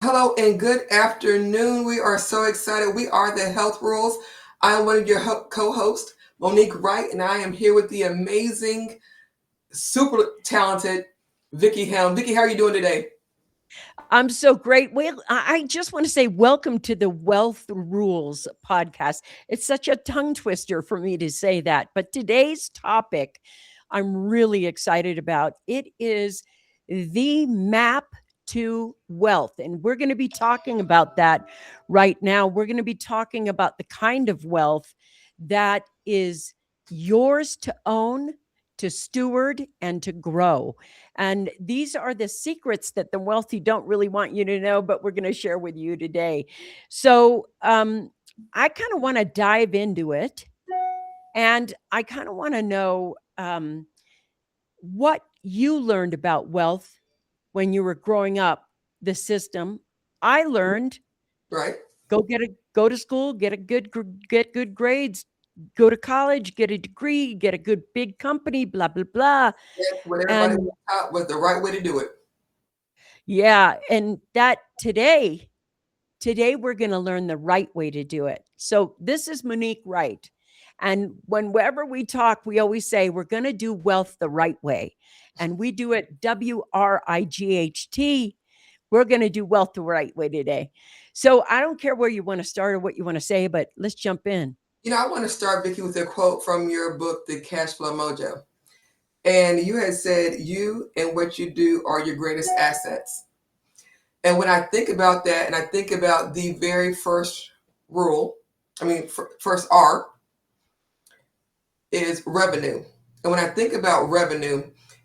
Hello and good afternoon. We are so excited. We are the Health Rules. I am one of your co-hosts, Monique Wright, and I am here with the amazing, super talented Vickie Helm. Vickie, how are you doing today? I'm so great. Well, I just want to say welcome to the Wealth Rules podcast. It's such a tongue twister for me to say that, but today's topic I'm really excited about. It is the map to wealth, and we're going to be talking about that right now. We're going to be talking about the kind of wealth that is yours to own, to steward, and to grow. And these are the secrets that the wealthy don't really want you to know, but we're going to share with you today. So I kind of want to dive into it. And I kind of want to know what you learned about wealth when you were growing up, the system. I learned Right? go to school, get good grades, go to college, get a degree, get a good big company, blah blah blah. Yes, what everybody And was taught was the right way to do it. yeah, and that today we're going to learn the right way to do it. So this is Monique Wright. And whenever we talk, we always say we're going to do wealth the right way. And we do it WRIGHT. We're going to do wealth the right way today. So I don't care where you want to start or what you want to say, but let's jump in. I want to start, Vickie, with a quote from your book, The Cash Flow Mojo. And you had said, you and what you do are your greatest assets. And when I think about that, and I think about the very first rule, first R is revenue. And when I think about revenue,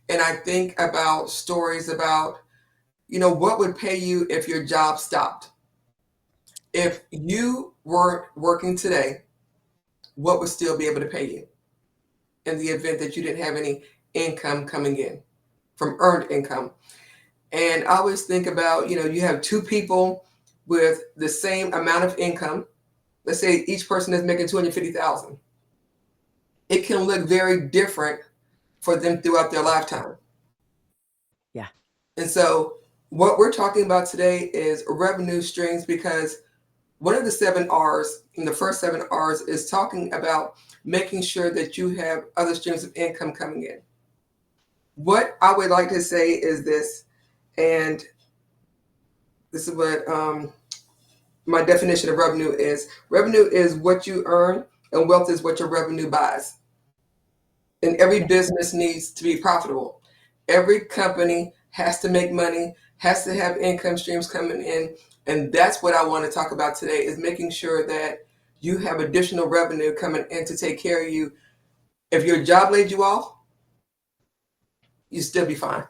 and I think about stories about, what would pay you if your job stopped? If you weren't working today, what would still be able to pay you in the event that you didn't have any income coming in from earned income? And I always think about, you have two people with the same amount of income. Let's say each person is making $250,000. It can look very different for them throughout their lifetime. Yeah. And so what we're talking about today is revenue streams, because one of the 7 R's, in the first 7 R's, is talking about making sure that you have other streams of income coming in. What I would like to say is this, and this is what my definition of revenue is. Revenue is what you earn, and wealth is what your revenue buys. And every business needs to be profitable. Every company has to make money, has to have income streams coming in. And that's what I want to talk about today, is making sure that you have additional revenue coming in to take care of you. If your job laid you off, you'd still be fine.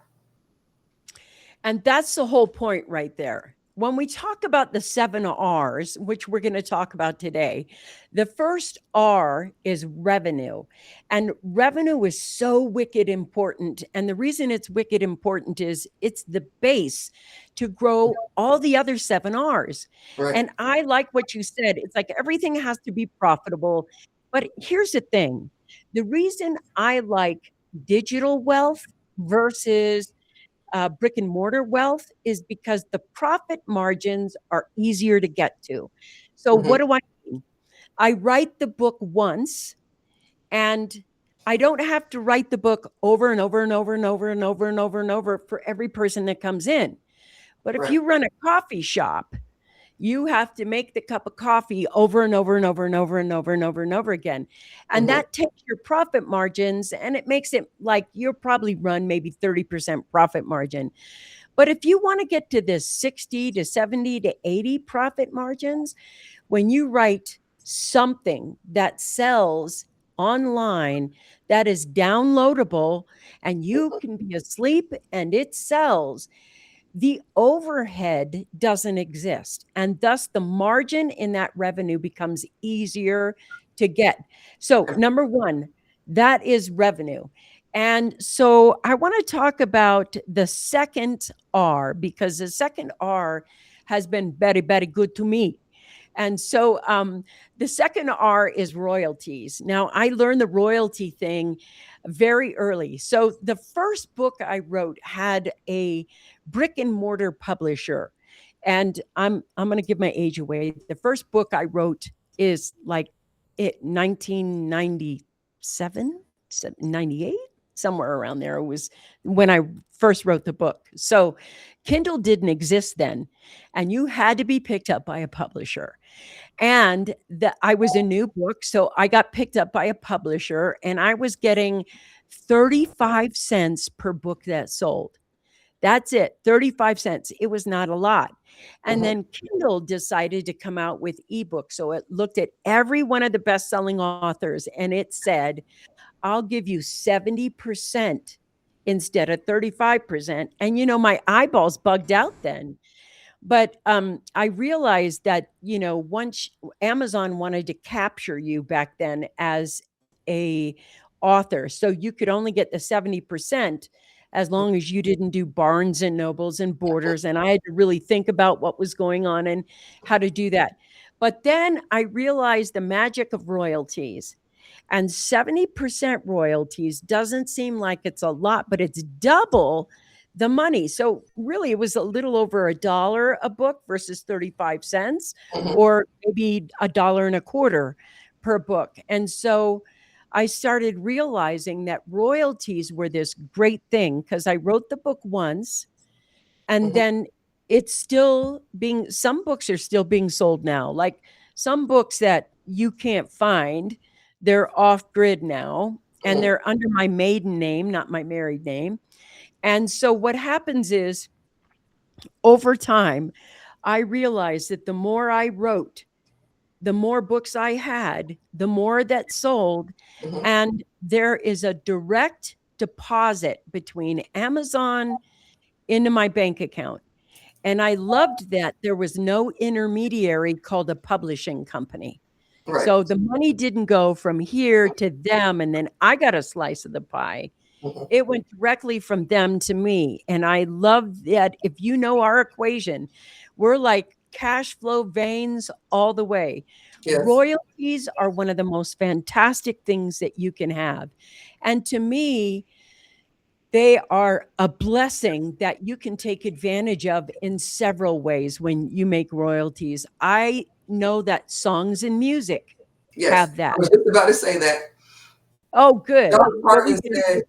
And that's the whole point right there. When we talk about the 7 R's, which we're going to talk about today, the first R is revenue. And revenue is so wicked important. And the reason it's wicked important is it's the base to grow all the other 7 R's. Right. And I like what you said. It's like everything has to be profitable. But here's the thing. The reason I like digital wealth versus brick and mortar wealth is because the profit margins are easier to get to. So, Mm-hmm. what do I mean? I write the book once, and I don't have to write the book over and over and over and over and over and over and over for every person that comes in. But if Right. you run a coffee shop, you have to make the cup of coffee over and over and over and over and over and over and over again. And Mm-hmm. that takes your profit margins and it makes it like you'll probably run maybe 30% profit margin. But if you want to get to this 60 to 70 to 80 profit margins, when you write something that sells online that is downloadable and you can be asleep and it sells, the overhead doesn't exist. And thus the margin in that revenue becomes easier to get. So, number one, that is revenue. And so I want to talk about the second R, because the second R has been very, very good to me. And so the second R is royalties. Now, I learned the royalty thing very early. So the first book I wrote had a brick and mortar publisher. And I'm going to give my age away. The first book I wrote is like 1997, 98, somewhere around there. It was when I first wrote the book. So Kindle didn't exist then, and you had to be picked up by a publisher. And I was a new book, so I got picked up by a publisher, and I was getting 35 cents per book that sold. That's it, 35 cents. It was not a lot. And Mhm. then Kindle decided to come out with ebooks. So it looked at every one of the best-selling authors and it said, I'll give you 70% instead of 35%. And my eyeballs bugged out then. But I realized that, once Amazon wanted to capture you back then as a author, so you could only get the 70% as long as you didn't do Barnes and Nobles and Borders. And I had to really think about what was going on and how to do that. But then I realized the magic of royalties. And 70% royalties doesn't seem like it's a lot, but it's double the money. So really, it was a little over $1 a book versus 35 cents, Mhm. or maybe $1.25 per book. And so I started realizing that royalties were this great thing because I wrote the book once, and Mhm. then it's still being, some books are still being sold now. Like some books that you can't find, they're off grid now, and Mhm. they're under my maiden name, not my married name. And so what happens is, over time, I realized that the more I wrote, the more books I had, the more that sold. Mhm. And there is a direct deposit between Amazon into my bank account. And I loved that there was no intermediary called a publishing company. Right. So the money didn't go from here to them, and then I got a slice of the pie. Mhm. It went directly from them to me. And I love that. If you know our equation, we're like cash flow veins all the way. Yes. Royalties are one of the most fantastic things that you can have. And to me, they are a blessing that you can take advantage of in several ways when you make royalties. I know that songs and music Yes. have I that. was just about to say that. Oh, good. Dolly What were Parton you going to said, say?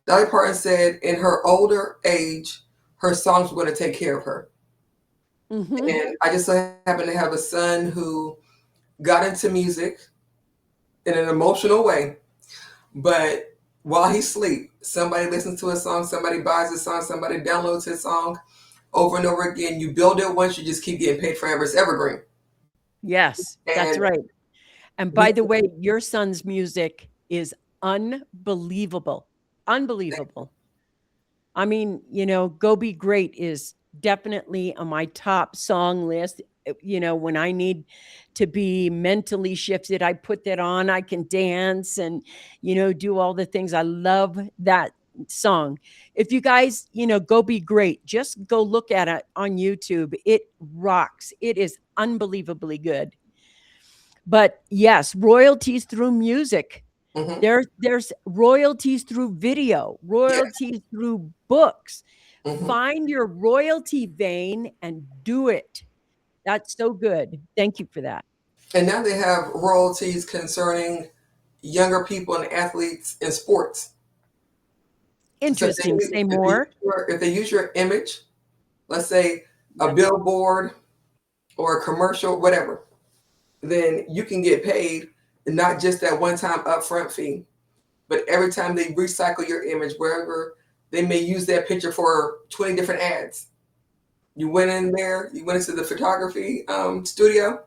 Dolly Parton said in her older age, her songs were going to take care of her. Mm-hmm. And I just so happen to have a son who got into music in an emotional way, but while he sleep, somebody listens to his song, somebody buys his song, somebody downloads his song over and over again. You build it once, you just keep getting paid forever. It's evergreen. Yes, that's And right. And he, by the way, your son's music is unbelievable. Unbelievable. I mean, Go Be Great is definitely on my top song list. When I need to be mentally shifted, I put that on. I can dance and, do all the things. I love that song. If you guys, Go Be Great, just go look at it on YouTube. It rocks. It is unbelievably good. But yes, royalties through music. mhm, There's royalties through video, yes. royalties through books. Mhm. Find your royalty vein and do it. That's so good. Thank you for that. And now they have royalties concerning younger people and athletes in sports. So Interesting. Say more. if they use your image, let's say a Yeah. billboard or a commercial, whatever, then you can get paid not just that one time upfront fee, but every time they recycle your image, wherever they may use that picture for 20 different ads. You went in there, you went into the photography studio,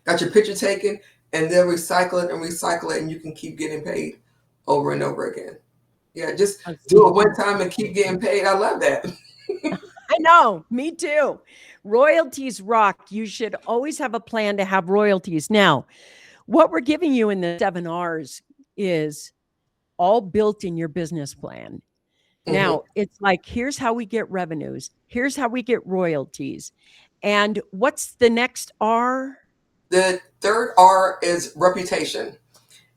got your picture taken, and they'll recycle it, and you can keep getting paid over and over again. Yeah, just do it See, one time and keep getting paid. I love that. I know, me too. Royalties rock. You should always have a plan to have royalties. Now, what we're giving you in the 7 R's is all built in your business plan. Mhm. Now, it's like, here's how we get revenues. Here's how we get royalties. And what's the next R? The third R is reputation.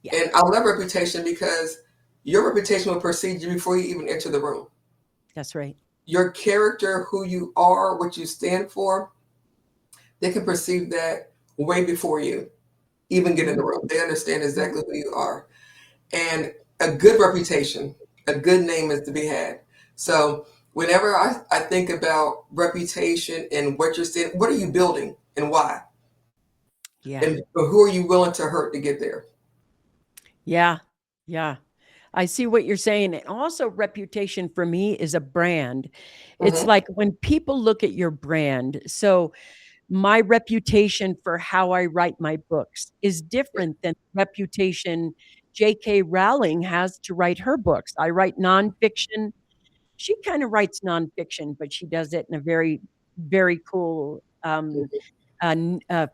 Yeah, And I love reputation because your reputation will precede you before you even enter the room. that's right. your character, who you are, what you stand for, they can perceive that way before you even get in the Mhm. room. They understand exactly who you are. And a good reputation, a good name is to be had. So whenever I think about reputation and what you're saying, what are you building and why? Yeah. And who are you willing to hurt to get there? Yeah. Yeah. I see what you're saying. And also, reputation for me is a brand. It's Hmm. like when people look at your brand. So, my reputation for how I write my books is different than the reputation J.K. Rowling has to write her books. I write nonfiction. She kind of writes nonfiction, but she does it in a very, very cool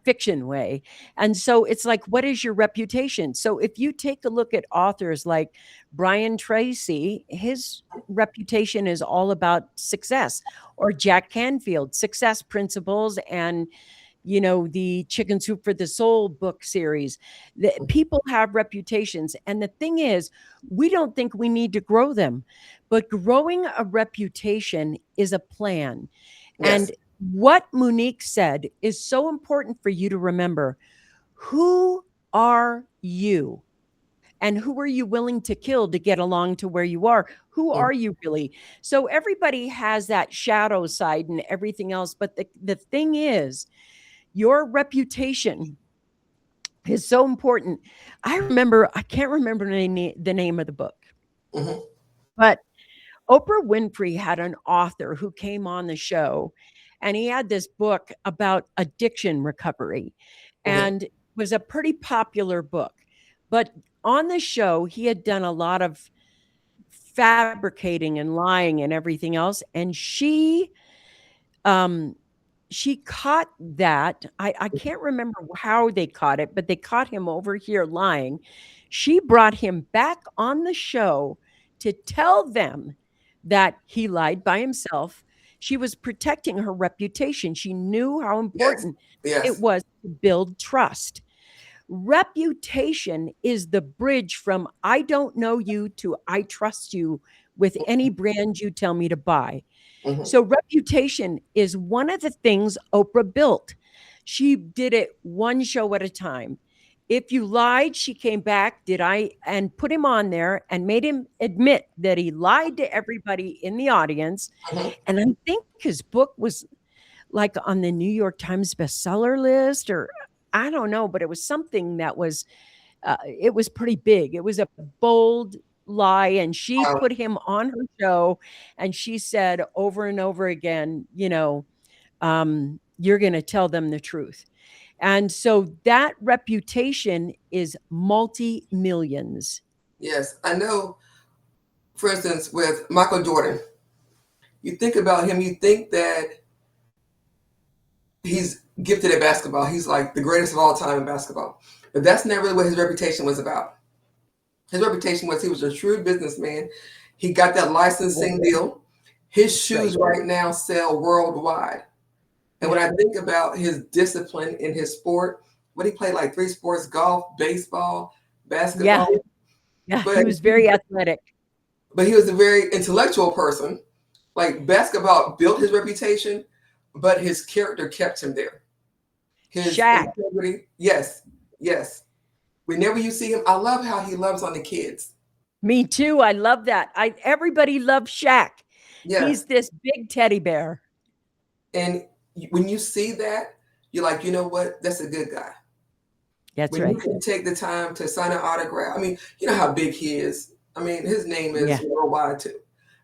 fiction way. And so it's like, what is your reputation? So if you take a look at authors like Brian Tracy, his reputation is all about success, or Jack Canfield, success principles, and the Chicken Soup for the Soul book series. The, people have reputations. And the thing is, we don't think we need to grow them, but growing a reputation is a plan. Yes. And what Monique said is so important for you to remember. Who are you? And who are you willing to kill to get along to where you are? Who Mhm. are you really? So everybody has that shadow side and everything else. But the thing is, your reputation is so important. I can't remember the name of the book, Mhm. but Oprah Winfrey had an author who came on the show, and he had this book about addiction recovery, Mhm. and it was a pretty popular book. But on the show, he had done a lot of fabricating and lying and everything else, and um she caught that. I can't remember how they caught it, but they caught him over here lying. She brought him back on the show to tell them that he lied by himself. She was protecting her reputation. She knew how Yes. important it Yes. was to build trust. Reputation is the bridge from I don't know you to I trust you with any brand you tell me to buy. Mhm. So reputation is one of the things Oprah built. She did it one show at a time. If you lied, she came back, did I and put him on there and made him admit that he lied to everybody in the audience. Mhm. And I think his book was like on the New York Times bestseller list, or I don't know, but it was something that was it was pretty big. It was a bold lie, and she Wow. put him on her show, and she said over and over again, you're going to tell them the truth. And so that reputation is multi millions. Yes. I know, for instance, with Michael Jordan, you think about him, you think that he's gifted at basketball. He's like the greatest of all time in basketball. But that's not really what his reputation was about. His reputation was he was a shrewd businessman. He got that licensing deal. His Right. shoes right now sell worldwide. And when Yeah. I think about his discipline in his sport, what he played like three sports: golf, baseball, Yeah. basketball. Yeah. But He was very athletic. he was a very intellectual person. Like basketball built his reputation, but his character kept him there. His Shaq. integrity, yes, yes. Whenever you see him, I love how he loves on the kids. Me too. I love that. Everybody loves Shaq. Yes. He's this big teddy bear. And when you see that, you're like, you know what? That's a good guy. That's When you right. can take the time to sign an autograph, I mean, you know how big he is. I mean, his name is Yeah. worldwide too.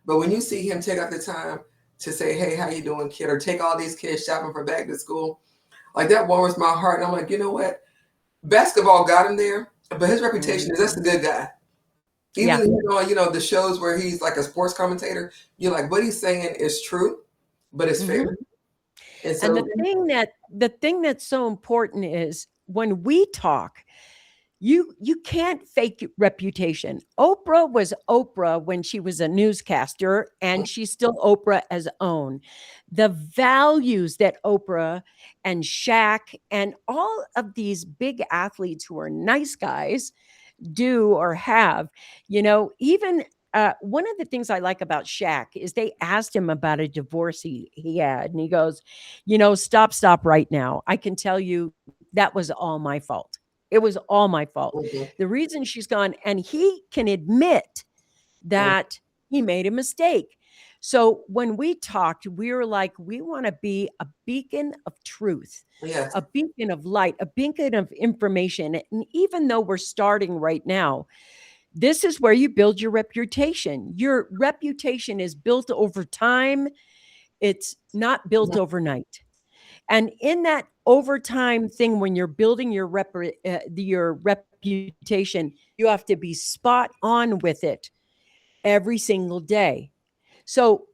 But when you see him take out the time to say, "Hey, how you doing, kid?" or take all these kids shopping for back to school, like that warms my heart. And I'm like, you know what? Basketball got him there, but his reputation is that's a Mhm. good guy. Even Yeah. the shows where he's like a sports commentator, you're like, what he's saying is true, but it's Mhm. fair. And And so, the thing that's so important is when we talk, you can't fake reputation. Oprah was Oprah when she was a newscaster, and she's still Oprah as own. The values that Oprah and Shaq and all of these big athletes who are nice guys do or have, even one of the things I like about Shaq is they asked him about a divorce he had, and he goes, stop right now. I can tell you that was all my fault. It was all my fault. Mhm. The reason she's gone, and he can admit Mhm. that he made a mistake. So when we talked, we were like, we want to be a beacon of truth, Yes. a beacon of light, a beacon of information. And even though we're starting right now, this is where you build your reputation. Your reputation is built over time, it's not built Mhm. overnight. And in that overtime thing, when you're building your reputation, you have to be spot on with it every single day. So,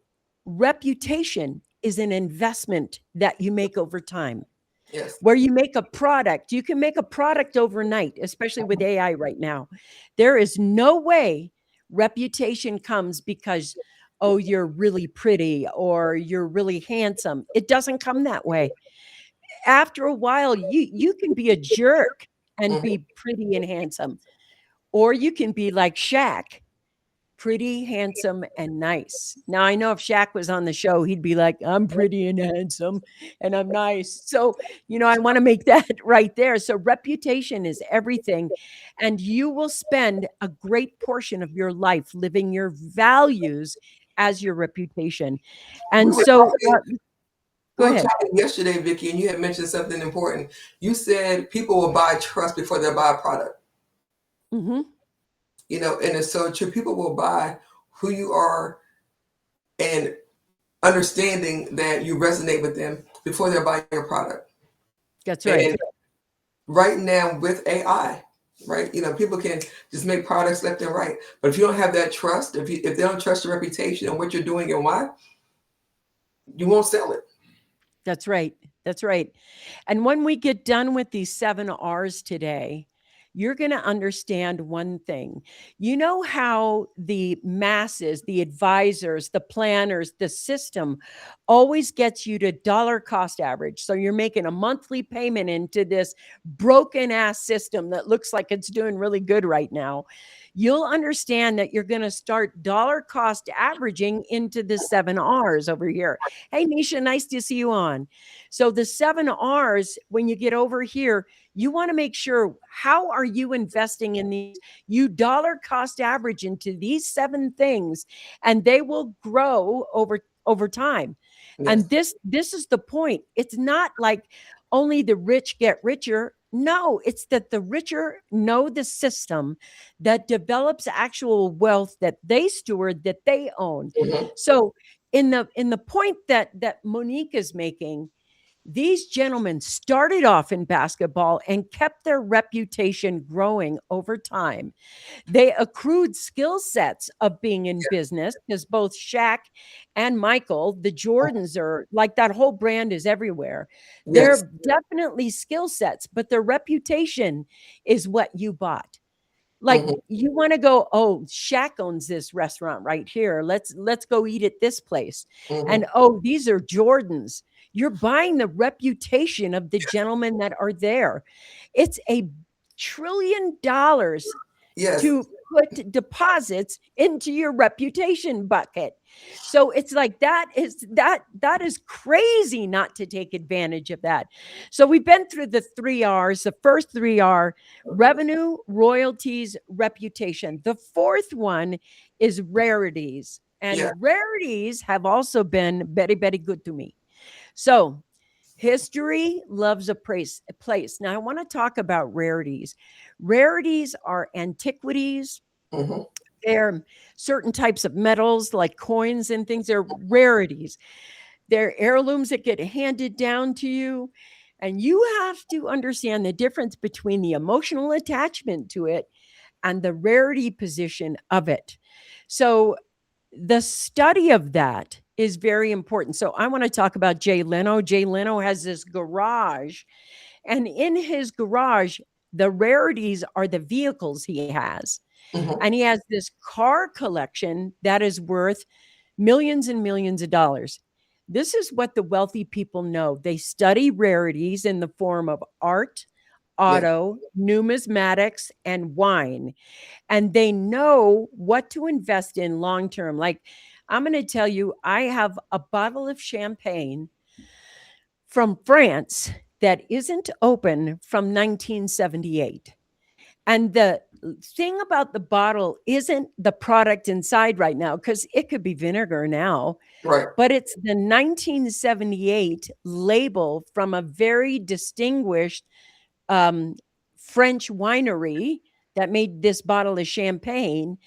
reputation is an investment that you make over time. Yes. Where you make a product, you can make a product overnight, especially with AI right now. There is no way reputation comes because, oh, you're really pretty or you're really handsome. It doesn't come that way. After a while, you can be a jerk and Mhm. be pretty and handsome, or you can be like Shaq, pretty, handsome, and nice. Now, I know if Shaq was on the show, he'd be like, I'm pretty and handsome and I'm nice. So, I want to make that right there. So, reputation is everything. And you will spend a great portion of your life living your values as your reputation. We And were so, talking. go We were ahead. talking yesterday, Vicki, and you had mentioned something important. You said people will buy trust before they buy a product. Hmm. And it's so true. People will buy who you are and understanding that you resonate with them before they're buying your product. That's right. And right now with AI, right, people can just make products left and right. But if you don't have that trust, if they don't trust your reputation and what you're doing and why, you won't sell it. That's right. That's right. And when we get done with these 7 R's today, you're going to understand one thing. You know how the masses, the advisors, the planners, the system always gets you to dollar cost average. So you're making a monthly payment into this broken ass system that looks like it's doing really good right now. You'll understand that you're going to start dollar cost averaging into the 7 R's over here. Hey, Nisha, nice to see you on. So the 7 R's, when you get over here, you want to make sure, how are you investing in these? You dollar cost average into these 7 things, and they will grow over time. Yes. And this is the point. It's not like only the rich get richer. No, it's that the richer know the system that develops actual wealth that they steward, that they own. Mhm. So in the point that Monique is making, these gentlemen started off in basketball and kept their reputation growing over time. They accrued skill sets of being in business, because both Shaq and Michael, the Jordans, are like, that whole brand is everywhere. Yes. They're definitely skill sets, but their reputation is what you bought. Like, Mhm. you want to go, oh, Shaq owns this restaurant right here. Let's go eat at this place. Mhm. And oh, these are Jordans. You're buying the reputation of the gentlemen that are there. It's $1 trillion Yes. to put deposits into your reputation bucket. So it's like, that is crazy not to take advantage of that. So we've been through the 3 R's. The first 3 are revenue, royalties, reputation. The fourth one is rarities. Yeah. And rarities have also been very, very good to me. So history loves a place. Now I want to talk about rarities. Rarities are antiquities. Mhm. They're certain types of metals like coins and things. They're rarities. They're heirlooms that get handed down to you. And you have to understand the difference between the emotional attachment to it and the rarity position of it. So the study of that is very important. So I want to talk about Jay Leno. Jay Leno has this garage, and in his garage, the rarities are the vehicles he has. Mhm. And he has this car collection that is worth millions and millions of dollars. This is what the wealthy people know. They study rarities in the form of art, Yeah. auto, numismatics, and wine. And they know what to invest in long term. Like, I'm going to tell you, I have a bottle of champagne from France that isn't open from 1978. And the thing about the bottle isn't the product inside right now, because it could be vinegar now, Right. but it's the 1978 label from a very distinguished um, French winery that made this bottle of champagne.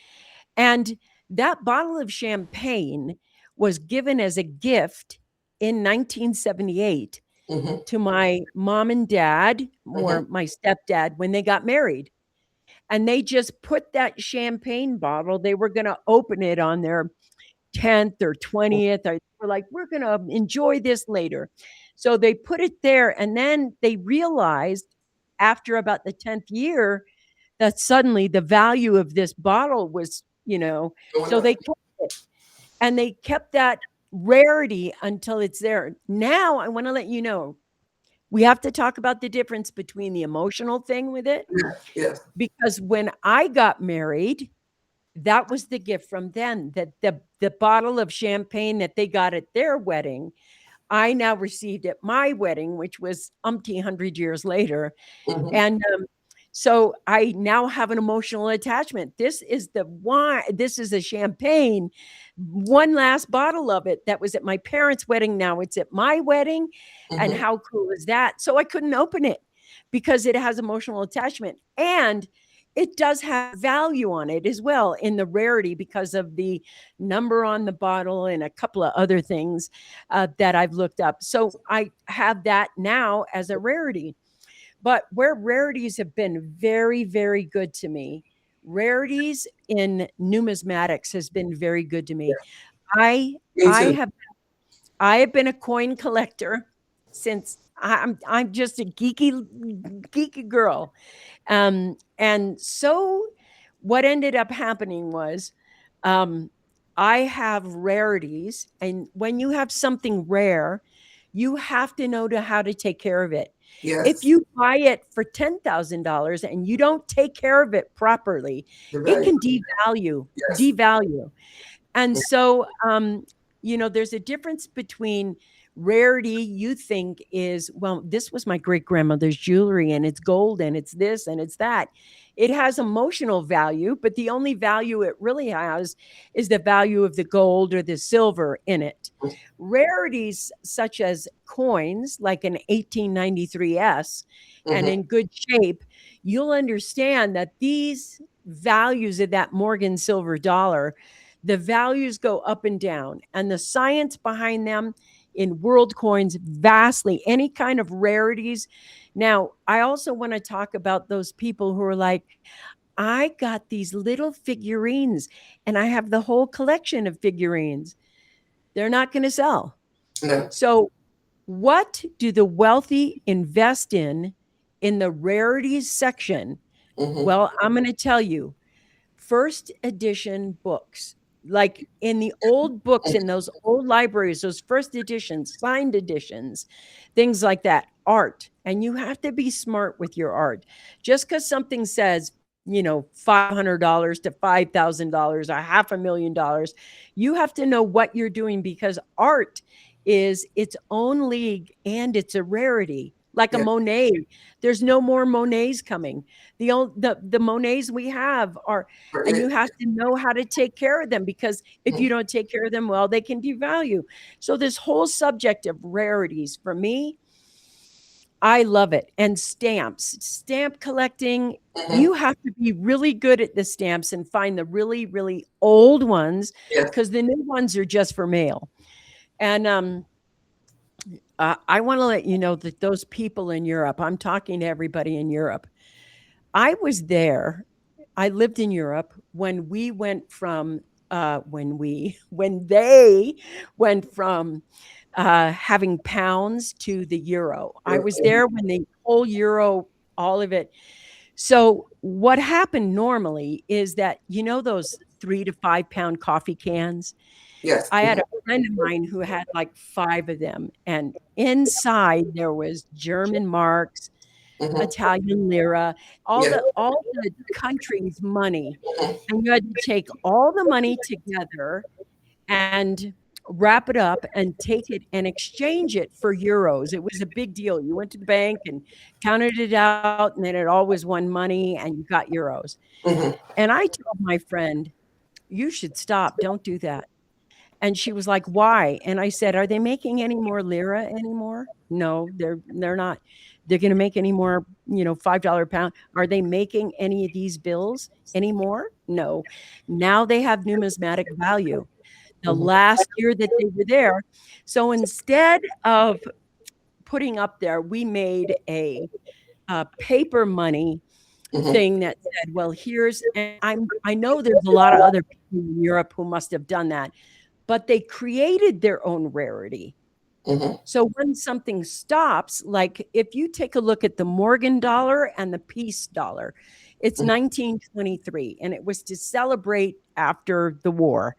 And that bottle of champagne was given as a gift in 1978 Mm-hmm. to my mom and dad, Mm-hmm. or my stepdad, when they got married. And they just put that champagne bottle, they were going to open it on their 10th or 20th. Or we're like, we're going to enjoy this later. So they put it there. And then they realized after about the 10th year that suddenly the value of this bottle was, Going so up. they kept it, and they kept that rarity until it's there. Now, I want to let you know, we have to talk about the difference between the emotional thing with it, Yes. Yes. because when I got married, that was the gift from them, that the bottle of champagne that they got at their wedding, I now received at my wedding, which was umpty hundred years later. Mm-hmm. And so I now have an emotional attachment. This is the wine. This is a champagne. One last bottle of it that was at my parents' wedding. Now it's at my wedding. And Mm-hmm. how cool is that? So I couldn't open it because it has emotional attachment. And it does have value on it as well in the rarity, because of the number on the bottle and a couple of other things that I've looked up. So I have that now as a rarity. But where rarities have been very, very good to me, rarities in numismatics has been very good to me. Yeah. I Me I too. have I have been a coin collector since I'm just a geeky girl. And so what ended up happening was, um, I have rarities, and when you have something rare, you have to know how to take care of it. If Yes. you buy it for $10,000 and you don't take care of it properly, The it value. can Yes. devalue. And so, there's a difference between rarity, you think is, well, this was my great grandmother's jewelry and it's gold and it's this and it's that. It has emotional value, but the only value it really has is the value of the gold or the silver in it. Rarities such as coins, like an 1893S, and Mm-hmm. in good shape, you'll understand that these values of that Morgan silver dollar, the values go up and down, and the science behind them in world coins vastly, any kind of rarities. Now, I also want to talk about those people who are like, I got these little figurines and I have the whole collection of figurines. They're not going to sell. No. So, what do the wealthy invest in the rarities section? Mm-hmm. Well, I'm going to tell you, first edition books. Like in the old books, in those old libraries, those first editions, signed editions, things like that, art. And you have to be smart with your art. Just because something says, $500 to $5,000 or $500,000, you have to know what you're doing, because art is its own league and it's a rarity. Like a Yeah. Monet, there's no more Monets coming. The Monets we have are, For and you it. have to know how to take care of them, because if you Mhm. don't take care of them well, they can devalue. So this whole subject of rarities, for me, I love it. And stamp collecting, Mhm. you have to be really good at the stamps and find the really, really old ones, Yes. because the new ones are just for mail. And I want to let you know that those people in Europe, I'm talking to everybody in Europe. I was there. I lived in Europe when we went from when they went from having pounds to the euro. I was Mhm. there when the whole euro, all of it. So what happened normally is that, those 3 to 5 pound coffee cans. Yes. I had Mhm. a friend of mine who had like 5 of them, and inside there was German marks, Mm-hmm. Italian lira, Yes. all the country's money, Mm-hmm. and you had to take all the money together and wrap it up and take it and exchange it for euros. It was a big deal. You went to the bank and counted it out, and then it all was one money, and you got euros. Mm-hmm. And I told my friend, "You should stop. Don't do that." And she was like, "Why?" And I said, "Are they making any more lira anymore?" No, they're not. They're going to make any more, $5 pound. Are they making any of these bills anymore? No. Now they have numismatic value. The Mm-hmm. last year that they were there. So instead of putting up there, we made a paper money Mm-hmm. thing that said, well, here's, and I know there's a lot of other people in Europe who must have done that, but they created their own rarity. Mm-hmm. So when something stops, like if you take a look at the Morgan dollar and the peace dollar, it's 1923, and it was to celebrate after the war.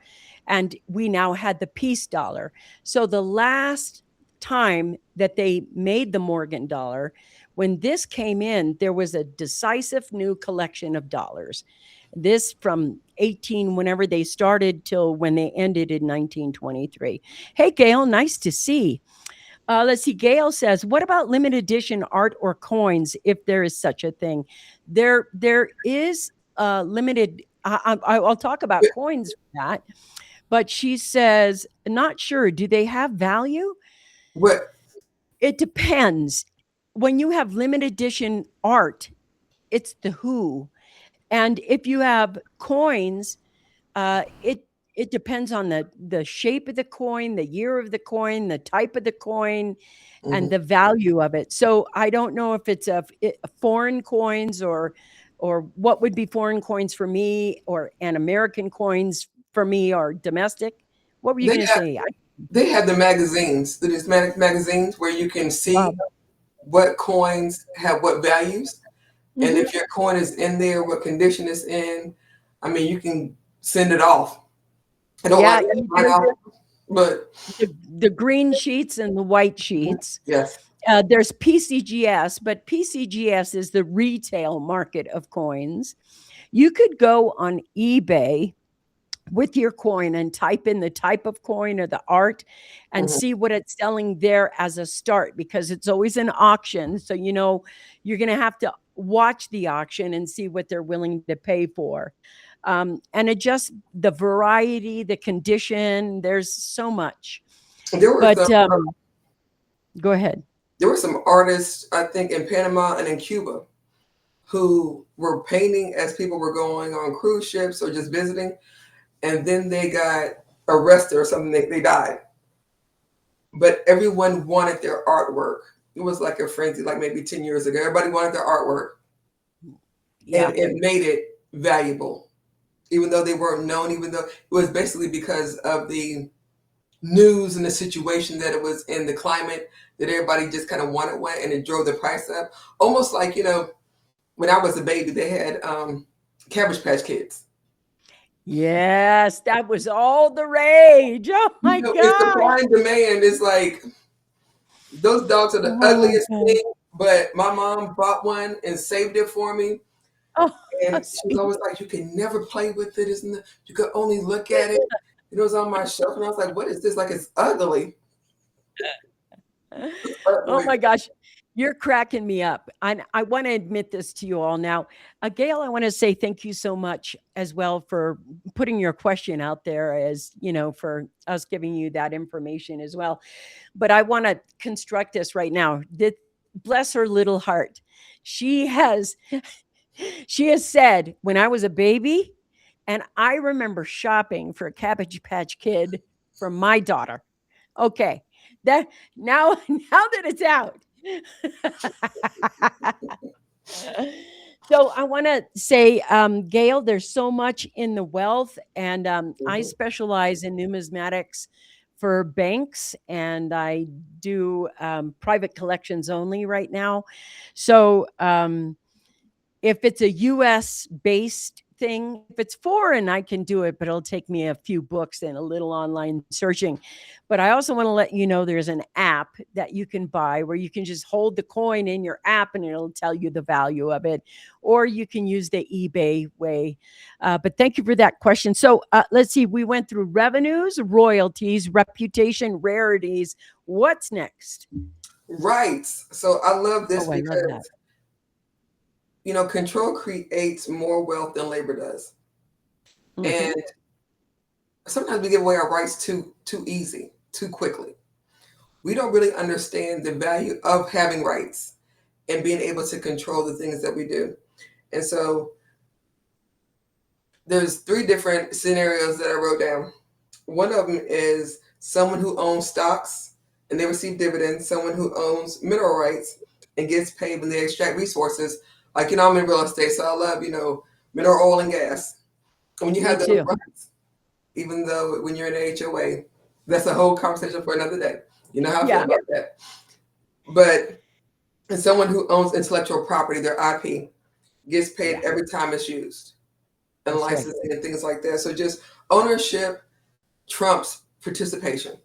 And we now had the peace dollar. So the last time that they made the Morgan dollar, when this came in, there was a decisive new collection of dollars. This from 18, whenever they started, till when they ended in 1923. Hey, Gail, nice to see. Let's see. Gail says, "What about limited edition art or coins, if there is such a thing?" There is limited. I'll talk about coins for that, but she says, "Not sure. Do they have value?" What? It depends. When you have limited edition art, it's the who, and if you have coins, it depends on the shape of the coin, the year of the coin, the type of the coin, and Mm-hmm. the value of it. So I don't know if it's a foreign coins, or what would be foreign coins for me, or an American coins for me, or domestic. What were you They going to got say? they have the magazines, the numismatic magazines, where you can see Um, what coins have what values, and mhm. if your coin is in there, what condition it's in. I mean, you can send it off. I don't like Yeah, that you right do. now, but The green sheets and the white sheets. yes. There's PCGS, but PCGS is the retail market of coins. You could go on eBay with your coin and type in the type of coin or the art and Mm-hmm. see what it's selling there as a start, because it's always an auction. So, you're going to have to watch the auction and see what they're willing to pay for. And adjust the variety, the condition. There's so much. There were some But go ahead. there were some artists, I think, in Panama and in Cuba who were painting as people were going on cruise ships or just visiting, and then they got arrested or something. They died, but everyone wanted their artwork. It was like a frenzy, like maybe 10 years ago. Everybody wanted their artwork, Yeah. and it made it valuable, even though they weren't known, even though it was basically because of the news and the situation that it was in, the climate, that everybody just kind of wanted one, and it drove the price up. Almost like, when I was a baby, they had Cabbage Patch Kids. Yes, that was all the rage. Oh my It's God. supply and demand. It's like those dogs are the Oh, ugliest God. thing, but my mom bought one and saved it for me. Oh, how And she was sweet. always like, "You can never play with it. Isn't it? You could only look at it." It was on my shelf, and I was like, "What is this? Like, it's ugly. It's Oh ugly." my gosh. You're cracking me up. And I want to admit this to you all now. Gail, I want to say thank you so much as well for putting your question out there, as for us giving you that information as well. But I want to construct this right now. Bless her little heart. She has she has said, when I was a baby, and I remember shopping for a Cabbage Patch Kid for my daughter. Okay. That now now that it's out. So I want to say, Gail, there's so much in the wealth, and I Mhm. specialize in numismatics for banks, and I do private collections only right now. So if it's a U.S. based thing. If it's foreign, I can do it, but it'll take me a few books and a little online searching. But I also want to let you know there's an app that you can buy where you can just hold the coin in your app and it'll tell you the value of it. Or you can use the eBay way. But thank you for that question. So let's see. We went through revenues, royalties, reputation, rarities. What's next? Rights. So I love this Oh, I love that. because, control creates more wealth than labor does. Mhm. And sometimes we give away our rights too easy, too quickly. We don't really understand the value of having rights and being able to control the things that we do. And so there's 3 different scenarios that I wrote down. One of them is someone who owns stocks and they receive dividends, someone who owns mineral rights and gets paid when they extract resources. Like, I'm in real estate, so I love, mineral oil and gas. And when you have Me those too. rights, even though when you're in an HOA, that's a whole conversation for another day. You know how I feel Yeah. about that. But and someone who owns intellectual property, their IP, gets paid Yeah. every time it's used, and That's right. licensing and things like that. So just ownership trumps participation.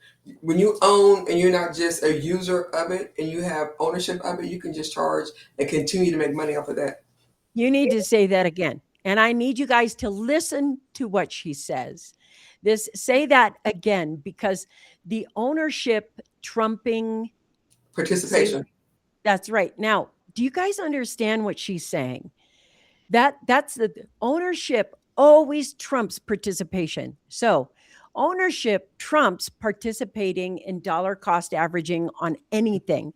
When you own and you're not just a user of it and you have ownership of it, you can just charge and continue to make money off of that. You need to say that again. And I need you guys to listen to what she says. Say that again, because the ownership trumping, say, Participation. that's right. Now, do you guys understand what she's saying? That's the ownership always trumps participation. So ownership trumps participating in dollar cost averaging on anything.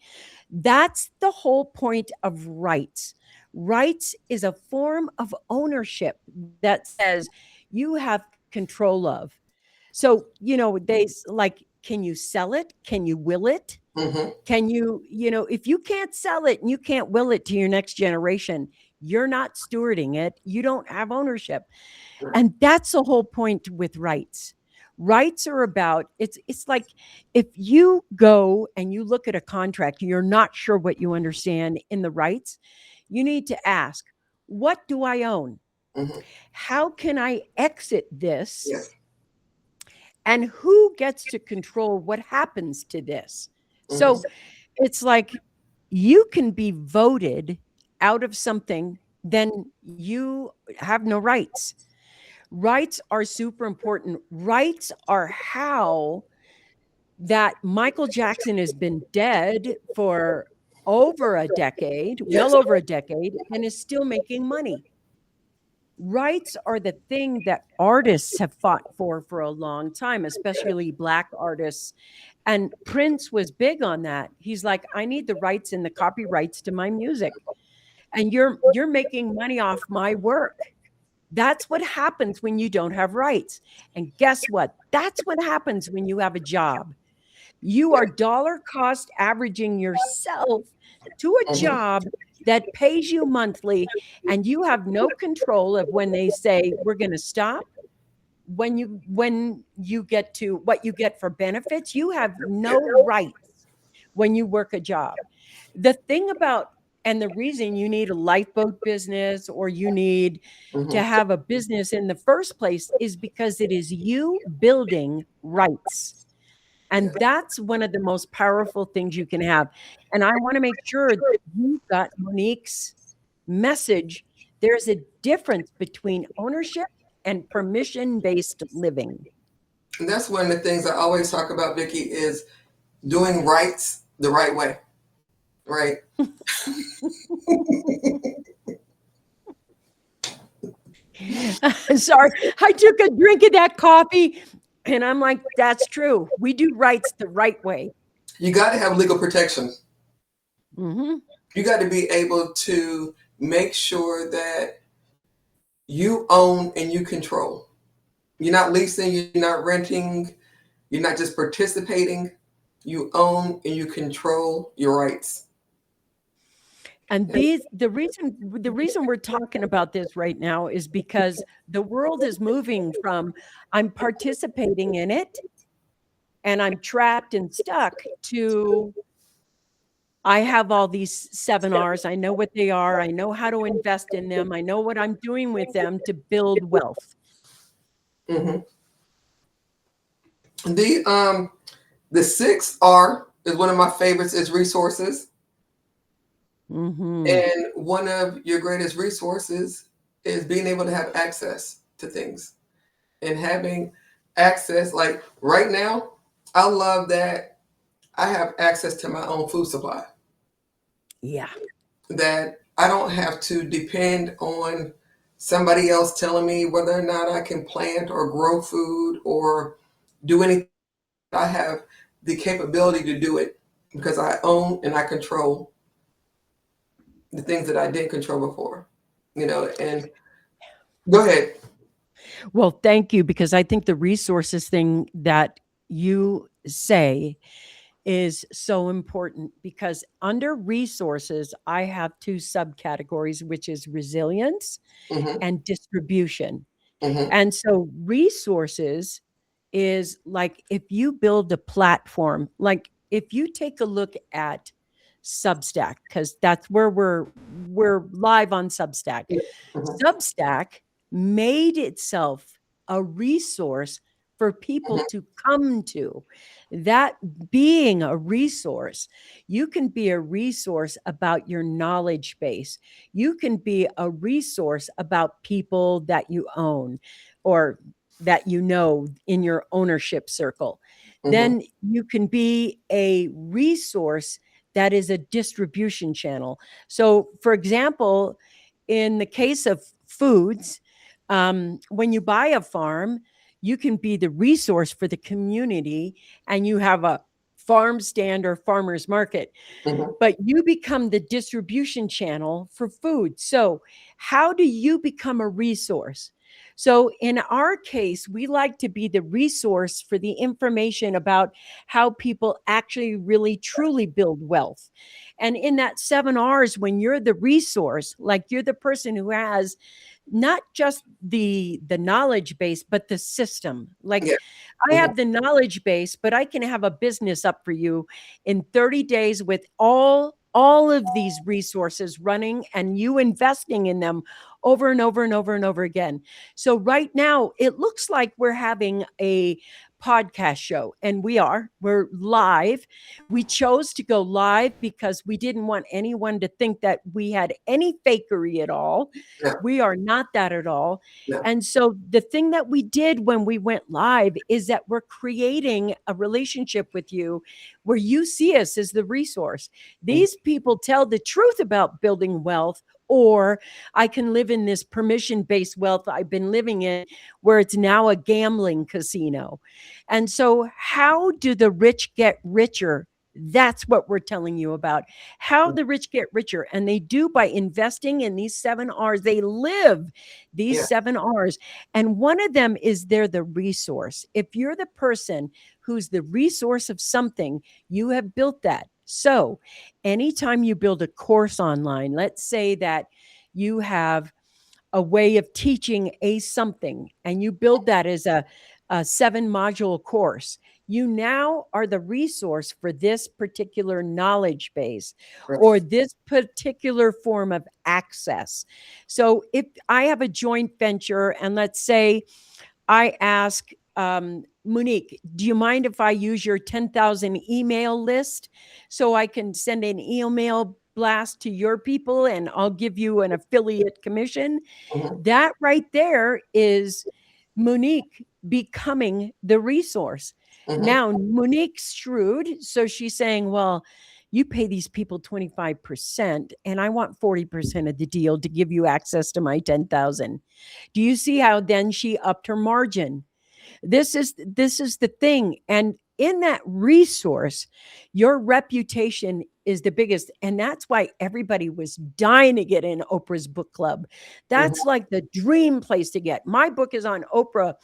That's the whole point of rights. Rights is a form of ownership that says you have control of. So, like, can you sell it? Can you will it? Mm-hmm. Can you, if you can't sell it and you can't will it to your next generation, you're not stewarding it. You don't have ownership. And that's the whole point with rights. Rights are about it's like if you go and you look at a contract and you're not sure what you understand in the rights, you need to ask, what do I own? Mm-hmm. How can I exit this? Yes. And who gets to control what happens to this? So Mm-hmm. it's like you can be voted out of something, then you have no rights. Rights are super important. Rights are how that Michael Jackson has been dead for over a decade, Yes. well over a decade, and is still making money. Rights are the thing that artists have fought for a long time, especially Black artists. And Prince was big on that. He's like, I need the rights and the copyrights to my music. And you're making money off my work. That's what happens when you don't have rights. And guess what? That's what happens when you have a job. You are dollar cost averaging yourself to a Mm-hmm. job that pays you monthly, and you have no control of when they say we're going to stop. When you get to what you get for benefits, you have no rights when you work a job. The thing about and the reason you need a lifeboat business or you need to Mm-hmm. have a business in the first place is because it is you building rights. And that's one of the most powerful things you can have. And I want to make sure that you got Monique's message. There's a difference between ownership and permission-based living. And that's one of the things I always talk about, Vickie, is doing rights the right way. Right. Sorry, I took a drink of that coffee and I'm like, that's true. We do rights the right way. You got to have legal protection. Mm-hmm. You got to be able to make sure that you own and you control. You're not leasing, you're not renting, you're not just participating. You own and you control your rights. And the reason we're talking about this right now is because the world is moving from I'm participating in it and I'm trapped and stuck to I have all these 7 R's. I know what they are. I know how to invest in them. I know what I'm doing with them to build wealth. Hmm. The 6 R is one of my favorites, is resources. Mm-hmm. And one of your greatest resources is being able to have access to things and having access. Like right now, I love that I have access to my own food supply, Yeah. that I don't have to depend on somebody else telling me whether or not I can plant or grow food or do anything. I have the capability to do it because I own and I control the things that I didn't control before. And go ahead. Well, thank you, because I think the resources thing that you say is so important, because under resources, I have two subcategories, which is resilience Hmm. and distribution. Hmm. And so resources is like if you build a platform, like if you take a look at Substack, because that's where we're live on Substack. Hmm. Substack made itself a resource for people Hmm. to come to. That being a resource, you can be a resource about your knowledge base. You can be a resource about people that you own or that you know in your ownership circle. Hmm. Then you can be a resource that is a distribution channel. So, for example, in the case of foods, when you buy a farm, you can be the resource for the community and you have a farm stand or farmer's market, Hmm. but you become the distribution channel for food. So, how do you become a resource? So, in our case, we like to be the resource for the information about how people actually really truly build wealth. And in that 7 R's, when you're the resource, like you're the person who has not just the knowledge base but the system. Like Yeah. I Hmm. have the knowledge base, but I can have a business up for you in 30 days with all of these resources running and you investing in them over and over and over and over again. So right now it looks like we're having a podcast show, and we're live. We chose to go live because we didn't want anyone to think that we had any fakery at all. No. We are not that at all. No. And so the thing that we did when we went live is that we're creating a relationship with you where you see us as the resource. Hmm. These people tell the truth about building wealth, or I can live in this permission based wealth I've been living in where it's now a gambling casino. And so, how do the rich get richer? That's what we're telling you about. How the rich get richer. And they do by investing in these 7 R's. They live these Yeah. 7 R's. And one of them is they're the resource. If you're the person who's the resource of something, you have built that. So anytime you build a course online, let's say that you have a way of teaching a something and you build that as a 7 module course, you now are the resource for this particular knowledge base Right. or this particular form of access. So if I have a joint venture and let's say I ask Monique, do you mind if I use your 10,000 email list so I can send an email blast to your people and I'll give you an affiliate commission? Hmm. That right there is Monique becoming the resource. Hmm. Now, Monique's shrewd. So she's saying, well, you pay these people 25% and I want 40% of the deal to give you access to my 10,000. Do you see how then she upped her margin? This is the thing. And in that resource, your reputation is the biggest. And that's why everybody was dying to get in Oprah's book club. That's Hmm. like the dream place to get. My book is on Oprah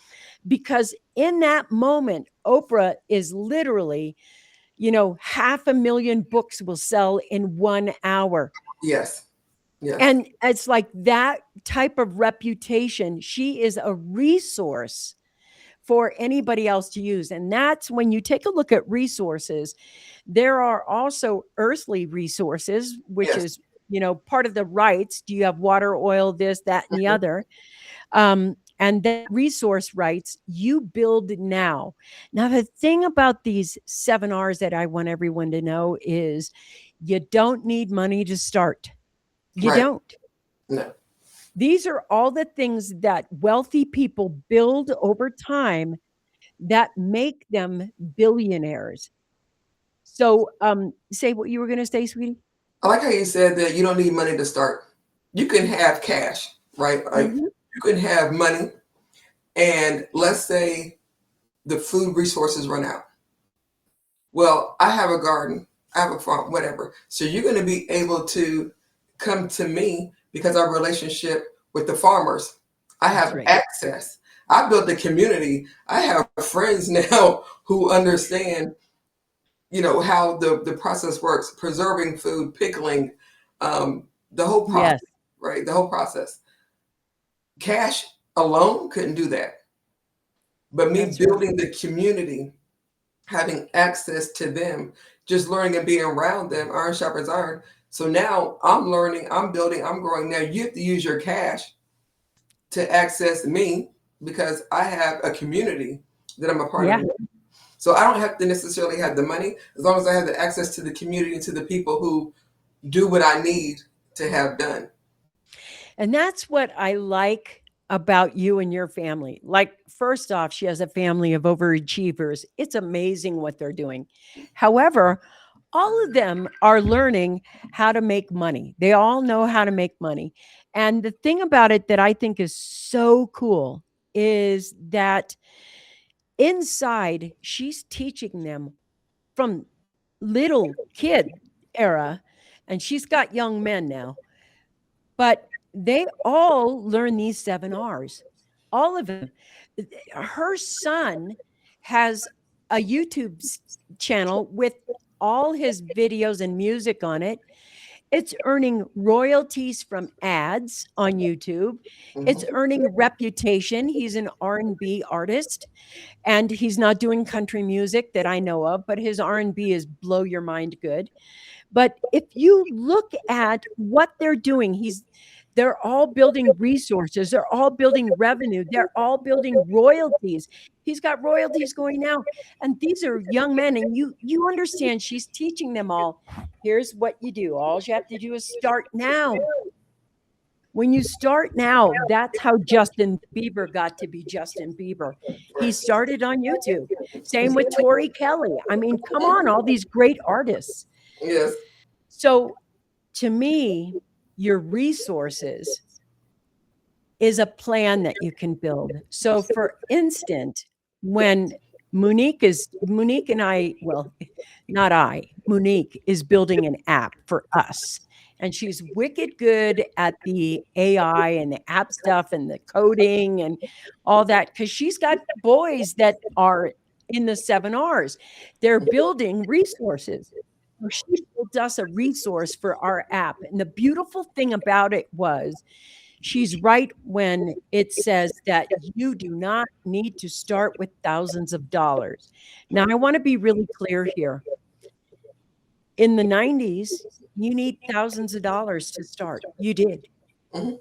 because in that moment, Oprah is literally, 500,000 books will sell in 1 hour. Yes. Yes. And it's like that type of reputation. She is a resource for anybody else to use. And that's when you take a look at resources, there are also earthly resources, which Yes. is, part of the rights. Do you have water, oil, this, that, and the Mhm. other? And that resource rights you build now. Now, the thing about these 7 R's that I want everyone to know is you don't need money to start. You Right. don't. No. These are all the things that wealthy people build over time that make them billionaires. So, say what you were going to say, sweetie. I like how you said that you don't need money to start. You can have cash, right? Like Mm-hmm. you can have money, and let's say the food resources run out. Well, I have a garden, I have a farm, whatever. So you're going to be able to come to me because our relationship with the farmers. I That's have right. access. I built a community. I have friends now who understand, how the process works, preserving food, pickling, the whole process, Yes, right? The whole process. Cash alone couldn't do that. But me that's right. building the community, having access to them, just learning and being around them, iron sharpens iron. So now I'm learning, I'm building, I'm growing. Now you have to use your cash to access me because I have a community that I'm a part Yeah. of. So I don't have to necessarily have the money as long as I have the access to the community and to the people who do what I need to have done. And that's what I like about you and your family. Like, first off, she has a family of overachievers. It's amazing what they're doing. However, all of them are learning how to make money. They all know how to make money. And the thing about it that I think is so cool is that inside, she's teaching them from little kid era, and she's got young men now, but they all learn these 7 R's, all of them. Her son has a YouTube channel with all his videos and music on it. It's earning royalties from ads on YouTube. It's Mhm. earning reputation. He's an R&B artist, and he's not doing country music that I know of, but his R&B is blow your mind good. But if you look at what they're doing, they're all building resources, they're all building revenue, they're all building royalties. He's got royalties going now. And these are young men, and you understand she's teaching them all. Here's what you do. All you have to do is start now. When you start now, that's how Justin Bieber got to be Justin Bieber. He Right. started on YouTube. Same with Tori Kelly. I mean, come on, all these great artists. Yes. So to me, your resources is a plan that you can build. So for instance, when Monique and I, well, not I, Monique is building an app for us. And she's wicked good at the AI and the app stuff and the coding and all that because she's got boys that are in the 7 R's. They're building resources. So she built us a resource for our app. And the beautiful thing about it was she's right when it says that you do not need to start with thousands of dollars. Now, I want to be really clear here. In the 90s, you need thousands of dollars to start. You did, Mhm.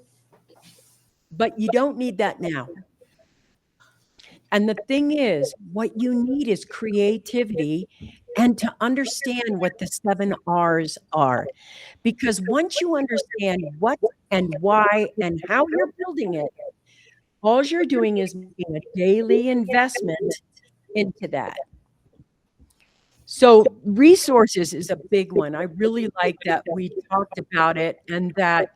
but you don't need that now. And the thing is, what you need is creativity and to understand what the 7 R's are. Because once you understand what and why and how you're building it, all you're doing is making a daily investment into that. So resources is a big one. I really like that we talked about it and that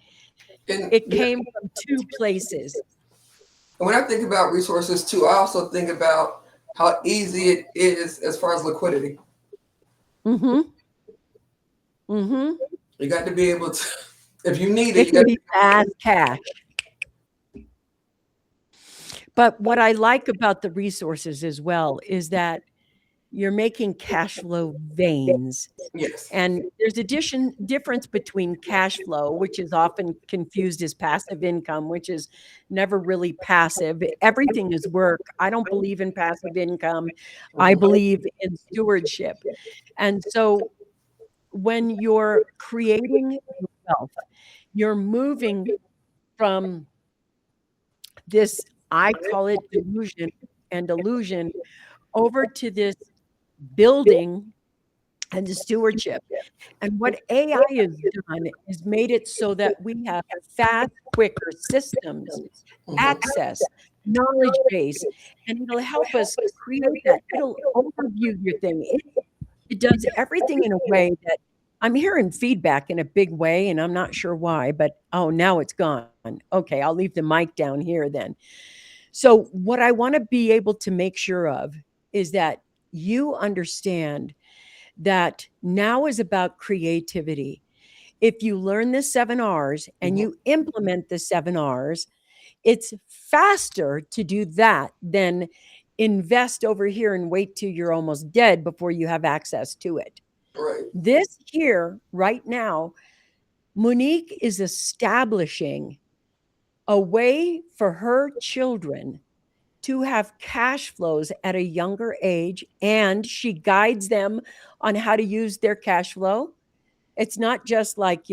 And it came from two places. when I think about resources too, I also think about how easy it is as far as liquidity. Mhm. Mhm. You got to be able to, if you need it, It you can got be fast cash. But what I like about the resources as well is that you're making cash flow veins. Yes. And there's a difference between cash flow, which is often confused as passive income, which is never really passive. Everything is work. I don't believe in passive income. I Mhm. believe in stewardship. And so when you're creating wealth, you're moving from this, I call it delusion and illusion, over to this building and the stewardship. And what AI has done is made it so that we have fast, quicker systems, Mhm. access, knowledge base, and it'll help us create that. It'll overview your thing. It does everything in a way that I'm hearing feedback in a big way, and I'm not sure why, but oh, now it's gone. Okay, I'll leave the mic down here then. So, what I want to be able to make sure of is that you understand that now is about creativity. If you learn the 7 R's and Mhm. you implement the 7 R's, it's faster to do that than invest over here and wait till you're almost dead before you have access to it. Right. This here, right now, Monique is establishing a way for her children to have cash flows at a younger age, and she guides them on how to use their cash flow. It's not just like,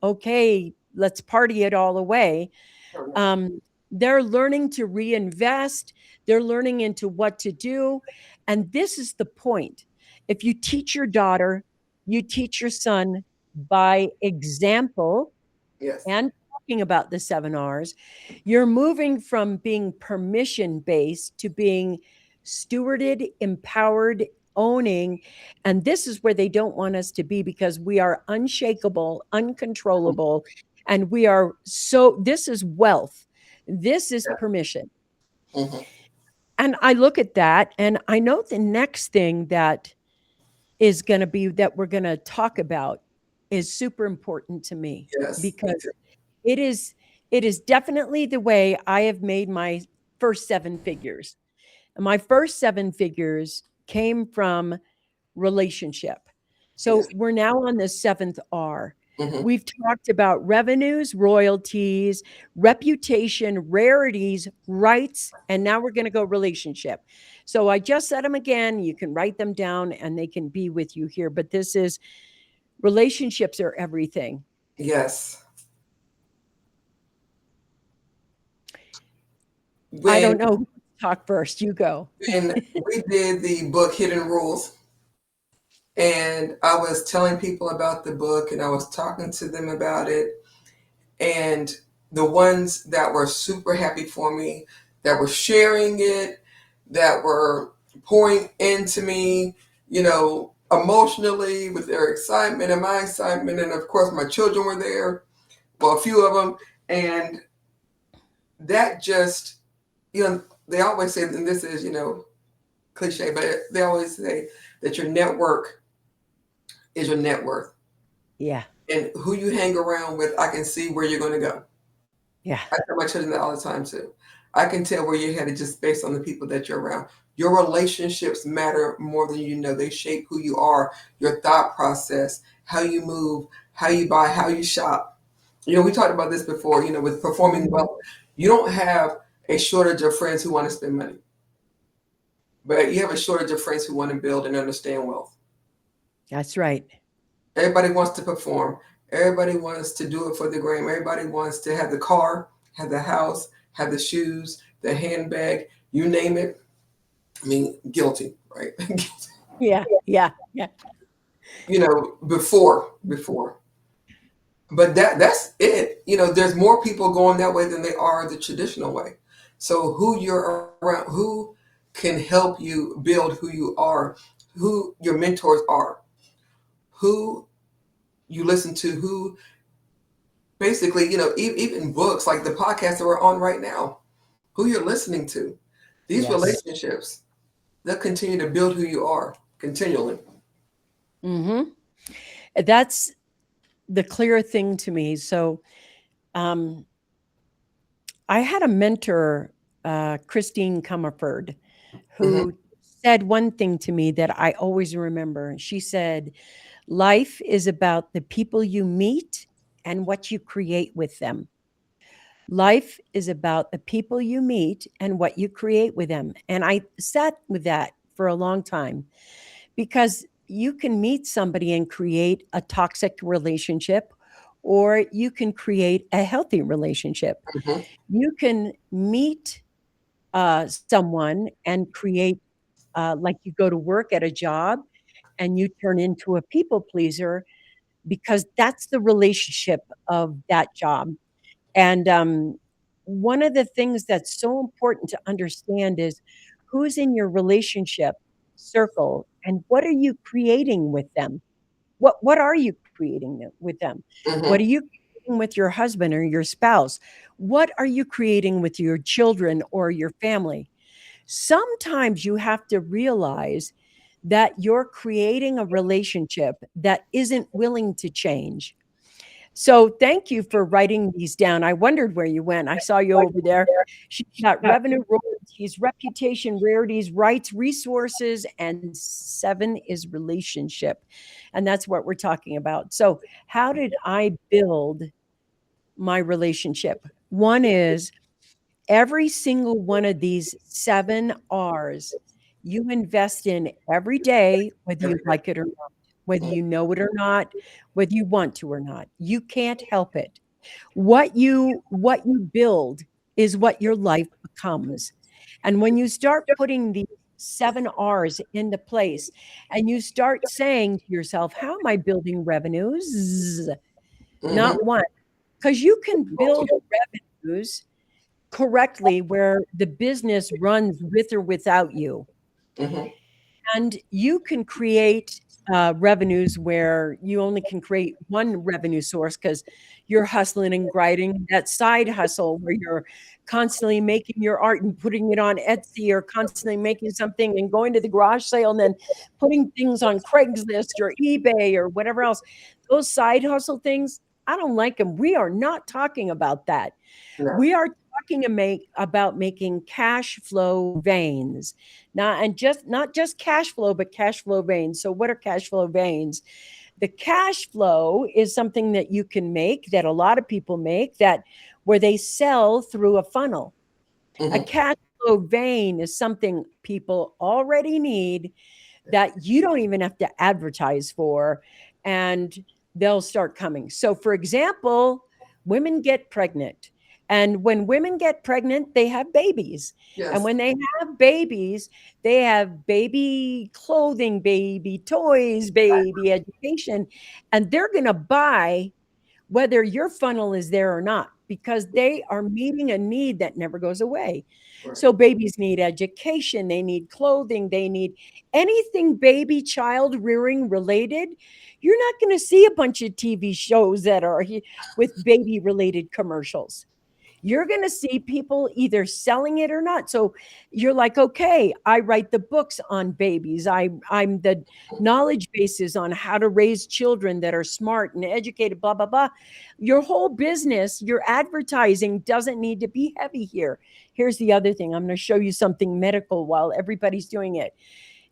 okay, let's party it all away. Right. Um, they're learning to reinvest, they're learning into what to do. And this is the point. If you teach your daughter, you teach your son by example, Yes. and talking about the 7 R's, you're moving from being permission based to being stewarded, empowered, owning. And this is where they don't want us to be, because we are unshakable, uncontrollable, and we are so, this is wealth. This is Yeah. permission. Mhm. And I look at that and I know the next thing that is going to be that we're going to talk about is super important to me, Yes. Me because too. it is it is definitely the way I have made my first 7 figures. And my first 7 figures came from relationship. Yes. So we're now on the seventh R. Mhm. We've talked about revenues, royalties, reputation, rarities, rights, and now we're going to go relationship. So I just said them again. You can write them down and they can be with you here. But this is, relationships are everything. Yes. I When don't know who to talk first. You go. when we did the book Hidden Rules, and I was telling people about the book, and I was talking to them about it, and the ones that were super happy for me, that were sharing it, that were pouring into me, emotionally with their excitement and my excitement, and of course my children were there, well, a few of them, and that just, they always say, and this is, cliche, but they always say that your network is your net worth. Yeah. And who you hang around with, I can see where you're going to go. Yeah. I tell my children that all the time too. I can tell where you're headed just based on the people that you're around. Your relationships matter more than you know. They shape who you are, your thought process, how you move, how you buy, how you shop. We talked about this before, with performing Mhm. well. You don't have a shortage of friends who want to spend money, but you have a shortage of friends who want to build and understand wealth. That's right. Everybody wants to perform. Everybody wants to do it for the gram. Everybody wants to have the car, have the house, have the shoes, the handbag, you name it. I mean, guilty, right? Yeah. Yeah. Yeah. Before. But that's it. There's more people going that way than they are the traditional way. So who you're around, who can help you build who you are, who your mentors are, who you listen to, who basically, even books like the podcast that we're on right now, who you're listening to, these Yes. relationships, they'll continue to build who you are continually. Hmm. That's the clear thing to me. So, um, I had a mentor, Christine Comerford, Hmm. who said one thing to me that I always remember. She said, "Life is about the people you meet and what you create with them." Life is about the people you meet and what you create with them. And I sat with that for a long time because you can meet somebody and create a toxic relationship, or you can create a healthy relationship. Hmm. You can meet someone and create, like you go to work at a job and you turn into a people pleaser because that's the relationship of that job. And one of the things that's so important to understand is who's in your relationship circle and what are you creating with them? What are you creating with them? What are Hmm. you creating with your husband or your spouse? What are you creating with your children or your family? Sometimes you have to realize that you're creating a relationship that isn't willing to change. So thank you for writing these down. I wondered where you went. I saw you over there. She's got revenue, royalties, reputation, rarities, rights, resources, and seven is relationship. And that's what we're talking about. So, how did I build my relationship? One is every single one of these seven R's you invest in every day, whether you Every day. like it or not, whether you know it or not, whether you want to or not. You can't help it. What you build is what your life becomes. And when you start putting these seven R's into place and you start saying to yourself, how am I building revenues? Hmm. Not one, because you can build revenues correctly where the business runs with or without you. Hmm. And you can create revenues where you only can create one revenue source because you're hustling and grinding. That side hustle where you're constantly making your art and putting it on Etsy, or constantly making something and going to the garage sale and then putting things on Craigslist or eBay or whatever else. Those side hustle things, I don't like them. We are not talking about that. No. We are talking about making cash flow veins. Now, and just not just cash flow, but cash flow veins. So, what are cash flow veins? The cash flow is something that you can make, that a lot of people make, that where they sell through a funnel. A Hmm. cash flow vein is something people already need that you don't even have to advertise for, and they'll start coming. So, for example, women get pregnant. And when women get pregnant, they have babies. And Yes. when they have babies, they have baby clothing, baby toys, baby education, and they're going to buy whether your funnel is there or not, because they are meeting a need that never goes away. Right. So babies need education, they need clothing, they need anything baby child rearing related. You're not going to see a bunch of TV shows that are with baby related commercials. You're going to see people either selling it or not. So you're like, okay, I write the books on babies. I'm the knowledge bases on how to raise children that are smart and educated, blah, blah, blah. Your whole business, your advertising doesn't need to be heavy here. Here's the other thing. I'm going to show you something medical while everybody's doing it.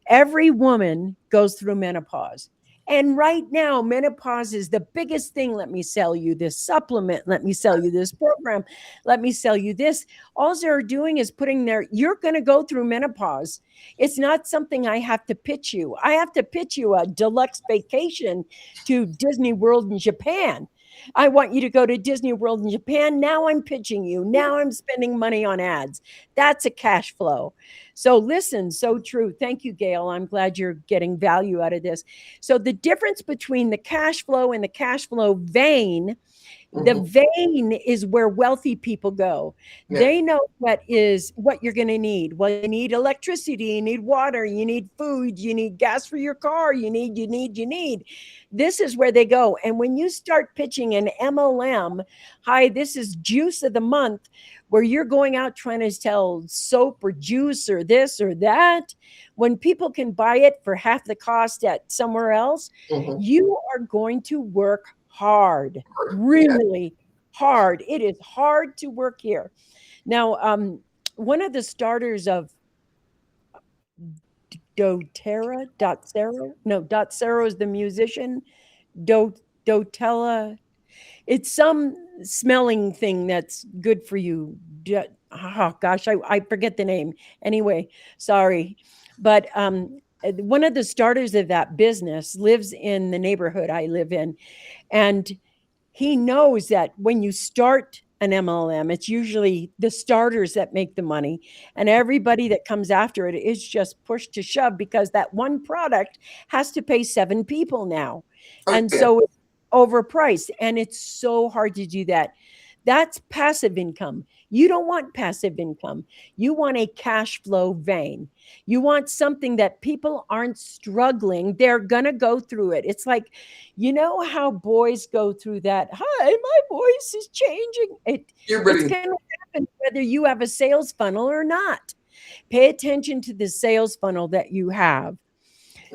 Every woman goes through menopause. And right now, menopause is the biggest thing. Let me sell you this supplement. Let me sell you this program. Let me sell you this. All they're doing is putting their, you're going to go through menopause. It's not something I have to pitch you. I have to pitch you a deluxe vacation to Disney World in Japan. I want you to go to Disney World in Japan. Now I'm pitching you. Now I'm spending money on ads. That's a cash flow. So listen, so true. Thank you, Gail. I'm glad you're getting value out of this. So the difference between the cash flow and the cash flow vein, the Hmm. vein is where wealthy people go. Yeah. They know what you're going to need. Well, you need electricity, you need water, you need food, you need gas for your car, you need. This is where they go. And when you start pitching an MLM, hi, this is juice of the month, where you're going out trying to sell soap or juice or this or that, when people can buy it for half the cost at somewhere else, Hmm. you are going to work hard, Yeah. really hard. It is hard to work here. Now, one of the starters of doTERRA. No, doTERRA is the musician. Do doTERRA. It's some smelling thing that's good for you. Oh gosh, I forget the name. Anyway, sorry. But one of the starters of that business lives in the neighborhood I live in. And he knows that when you start an MLM, it's usually the starters that make the money, and everybody that comes after it is just pushed to shove because that one product has to pay 7 people now. Oh And yeah, so it's overpriced, and it's so hard to do that. That's passive income. You don't want passive income. You want a cash flow vein. You want something that people aren't struggling. They're going to go through it. It's like, you know how boys go through that, hi, my voice is changing. It's puberty. going to happen whether you have a sales funnel or not. Pay attention to the sales funnel that you have.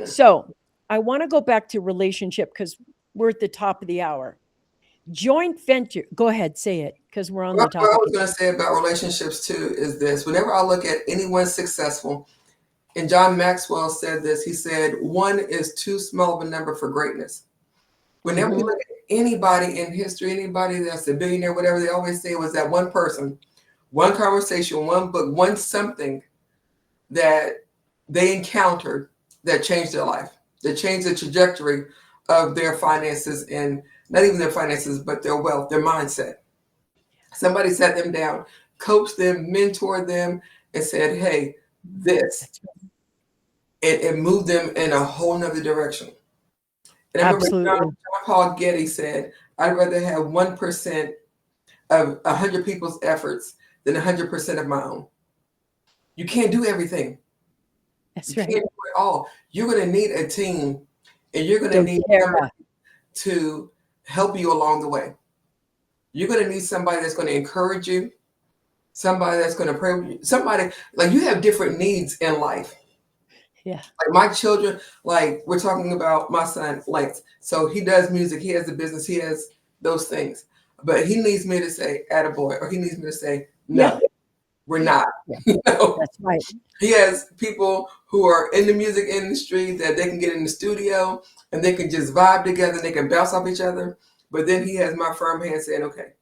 So I want to go back to relationship because we're at the top of the hour. Joint venture. Go ahead, say it because we're on the What I topic. was going to say about relationships too is this: whenever I look at anyone successful, and John Maxwell said this, he said, "One is too small of a number for greatness." Whenever you Mm-hmm. look at anybody in history, anybody that's a billionaire, whatever, they always say was that one person, one conversation, one book, one something that they encountered that changed their life, that changed the trajectory of their finances, and not even their finances, but their wealth, their mindset. Somebody sat them down, coached them, mentored them, and said, hey, this, That's right. and it moved them in a whole nother direction. And I remember Absolutely. John Paul Getty said, I'd rather have 1% of 100 people's efforts than 100% of my own. You can't do everything. You That's can't right. do it all. You're going to need a team, and you're going to need somebody doTERRA. to help you along the way. You're going to need somebody that's going to encourage you, somebody that's going to pray with you, somebody like you have different needs in life. Yeah. Like my children, like we're talking about my son, Lance. So he does music, he has a business, he has those things. But he needs me to say, attaboy, or he needs me to say, Yeah. no, we're not. Yeah. You know? That's right. He has people who are in the music industry that they can get in the studio and they can just vibe together and they can bounce off each other. But then he has my firm hand saying, okay.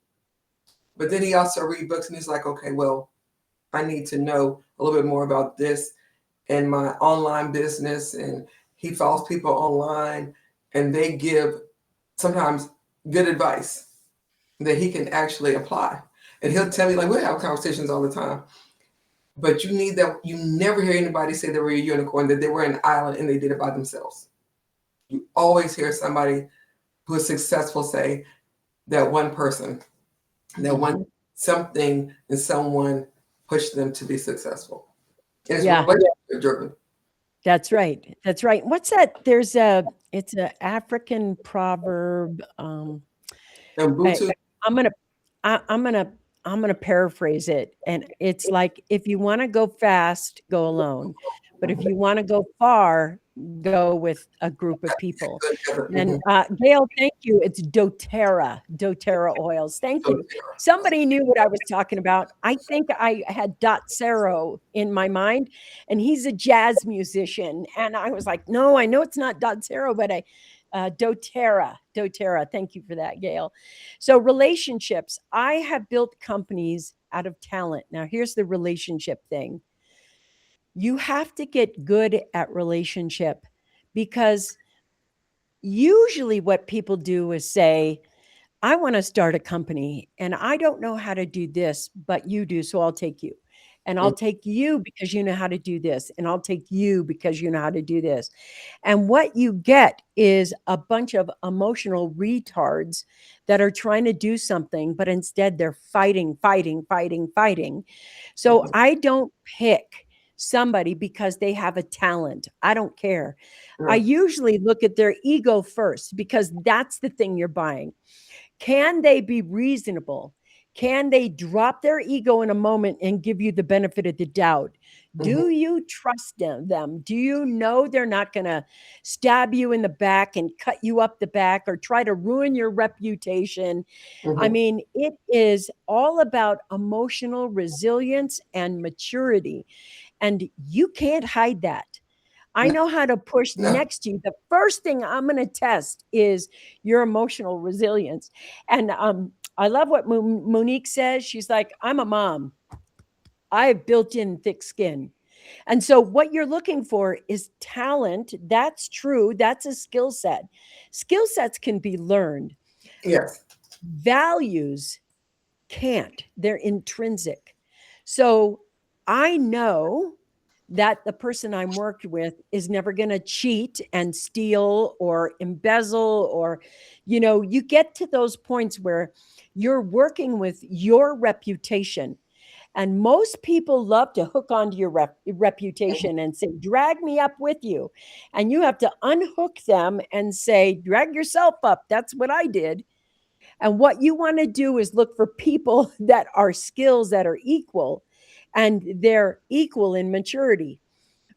But then he also read books and he's like, okay, well, I need to know a little bit more about this and my online business. And he follows people online and they give sometimes good advice that he can actually apply. And he'll tell me, like, we'll have conversations all the time. But you need that. You never hear anybody say they were a unicorn, that they were an island and they did it by themselves. You always hear somebody who is successful say that one person, that one Mhm. something and someone pushed them to be successful. And it's Yeah, relationship driven. that's right. That's right. What's that? It's an African proverb. And I, Bluetooth, I'm gonna, I'm gonna, I'm gonna paraphrase it, and it's like if you want to go fast, go alone, but if you want to go far, go with a group of people. And mhm, Gail, thank you. It's doTERRA oils. Thank so you. Somebody knew what I was talking about. I think I had Dot Cero in my mind, and he's a jazz musician. And I was like, no, I know it's not Dot Cero, but doTERRA. Thank you for that, Gail. So relationships. I have built companies out of talent. Now, here's the relationship thing. You have to get good at relationship because usually what people do is say, I want to start a company and I don't know how to do this, but you do. So I'll take you. And I'll mhm, take you because you know how to do this. And I'll take you because you know how to do this. And what you get is a bunch of emotional retards that are trying to do something, but instead they're fighting. So mhm, I don't pick somebody because they have a talent. I don't care. I right, usually look at their ego first because that's the thing you're buying. Can they be reasonable? Can they drop their ego in a moment and give you the benefit of the doubt? mhm, Do you trust them? Do you know they're not going to stab you in the back and cut you up the back or try to ruin your reputation? I mhm, mean, it is all about emotional resilience and maturity, and you can't hide that. I know how to push No. next to you. The first thing I'm going to test is your emotional resilience. And I love what Monique says. She's like, I'm a mom. I have built in thick skin. And so, what you're looking for is talent. That's true. That's a skill set. Skill sets can be learned, Yes. values can't, they're intrinsic. So, I know that the person I'm worked with is never going to cheat and steal or embezzle, or, you get to those points where you're working with your reputation. And most people love to hook onto your reputation and say, drag me up with you. And you have to unhook them and say, drag yourself up. That's what I did. And what you want to do is look for people that are skills that are equal, and they're equal in maturity.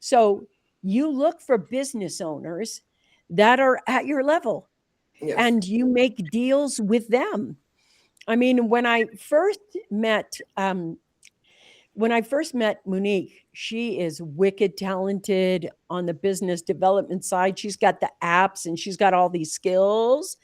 So you look for business owners that are at your level, Yes. and you make deals with them. I mean, when I first met Monique, she is wicked talented on the business development side. She's got the apps and she's got all these skills.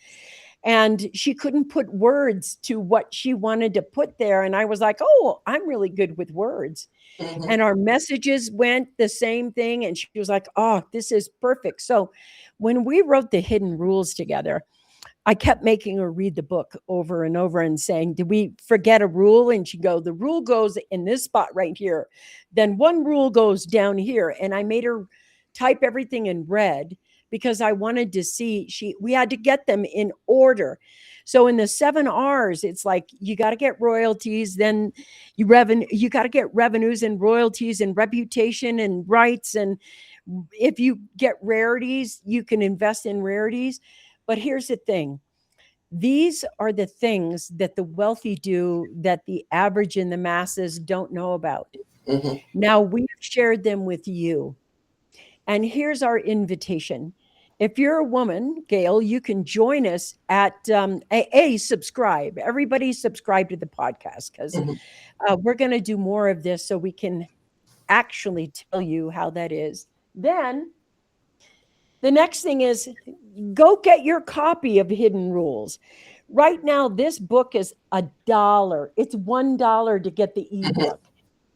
And she couldn't put words to what she wanted to put there. And I was like, oh, I'm really good with words. Hmm. And our messages went the same thing. And she was like, oh, this is perfect. So when we wrote the hidden rules together, I kept making her read the book over and over and saying, did we forget a rule? And she'd go, the rule goes in this spot right here. Then one rule goes down here. And I made her type everything in red because I wanted to see we had to get them in order. So in the 7 R's, it's like you got to get royalties, then you got to get revenues and royalties and reputation and rights. And if you get rarities, you can invest in rarities. But here's the thing, these are the things that the wealthy do that the average and the masses don't know about. Hmm. Now we've shared them with you. And here's our invitation. If you're a woman, Gail, you can join us at subscribe. Everybody subscribe to the podcast, because Hmm. we're going to do more of this so we can actually tell you how that is. Then the next thing is, go get your copy of Hidden Rules. Right now, this book is $1. It's $1 to get the Hmm. ebook.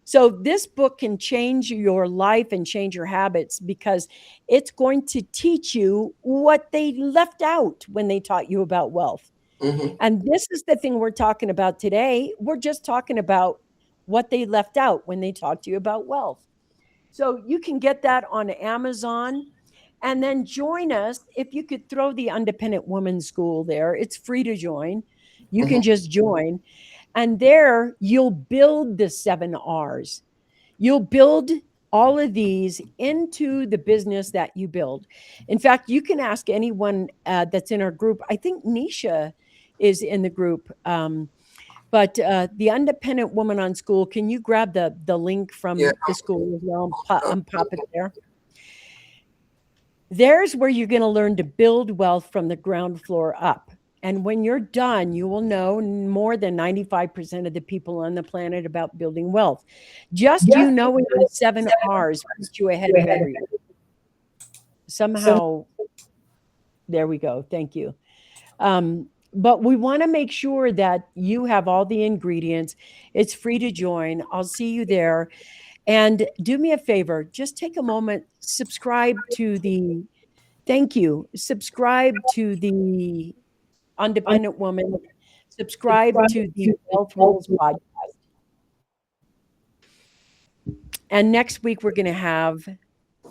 So this book can change your life and change your habits, because it's going to teach you what they left out when they taught you about wealth. Hmm. And this is the thing we're talking about today. We're just talking about what they left out when they talked to you about wealth. So you can get that on Amazon. And then join us. If you could throw the Independent Women's School there, it's free to join. You can Hmm. just join. And there you'll build the 7 R's. You'll build all of these into the business that you build. In fact, you can ask anyone that's in our group. I think Nisha is in the group. But the Independent Woman on School, can you grab the link Yeah. from the school as well and pop it there? There's where you're going to learn to build wealth from the ground floor up. And when you're done, you will know more than 95% of the people on the planet about building wealth. Just you knowing the 7 R's puts you ahead of everyone. Somehow, there we go. Thank you. But we want to make sure that you have all the ingredients. It's free to join. I'll see you there. And do me a favor, just take a moment, subscribe to the Thank you. Subscribe to the Independent Woman. Subscribe to the Wealth Rules podcast. And next week, we're going to have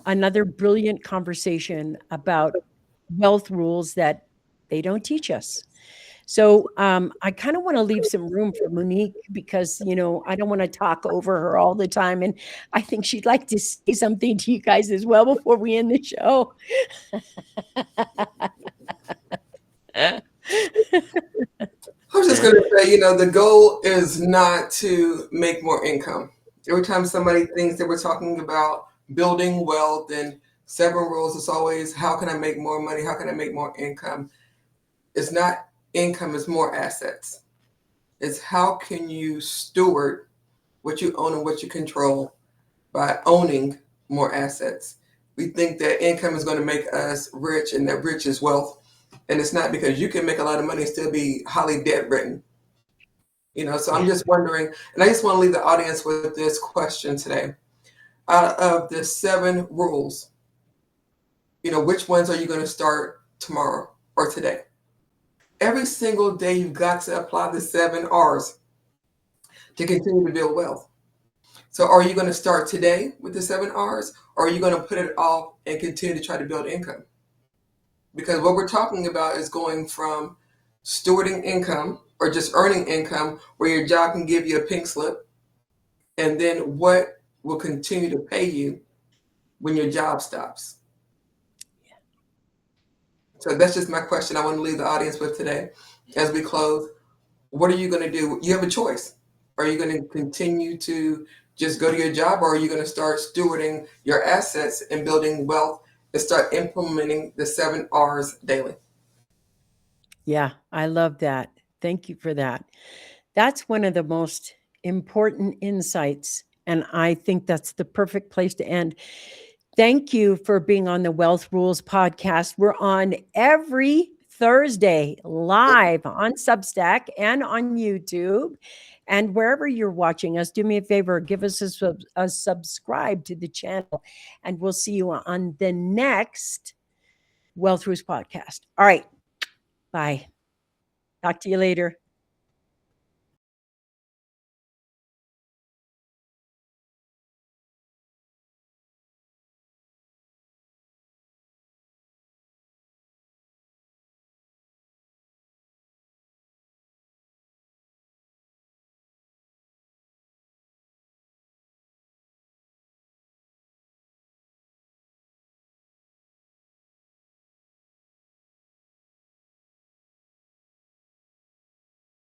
another brilliant conversation about wealth rules that they don't teach us. So I kind of want to leave some room for Monique, because, I don't want to talk over her all the time. And I think she'd like to say something to you guys as well before we end the show. I was just going to say, the goal is not to make more income. Every time somebody thinks that we're talking about building wealth and 7 rules, it's always, how can I make more money? How can I make more income? It's not income, it's more assets. It's how can you steward what you own and what you control by owning more assets. We think that income is going to make us rich and that rich is wealth. And it's not, because you can make a lot of money and still be highly debt ridden. So I'm Yeah. just wondering, and I just want to leave the audience with this question today. Out of the 7 rules, which ones are you going to start tomorrow or today? Every single day, you've got to apply the 7 R's to continue to build wealth. So are you going to start today with the 7 R's, or are you going to put it off and continue to try to build income? Because what we're talking about is going from stewarding income or just earning income where your job can give you a pink slip, and then what will continue to pay you when your job stops. So that's just my question I want to leave the audience with today as we close. What are you going to do? You have a choice. Are you going to continue to just go to your job, or are you going to start stewarding your assets and building wealth and start implementing the 7 R's daily? Yeah, I love that. Thank you for that. That's one of the most important insights. And I think that's the perfect place to end. Thank you for being on the Wealth Rules podcast. We're on every Thursday live on Substack and on YouTube. And wherever you're watching us, do me a favor, give us a subscribe to the channel, and we'll see you on the next Wealth Rules podcast. All right. Bye. Talk to you later.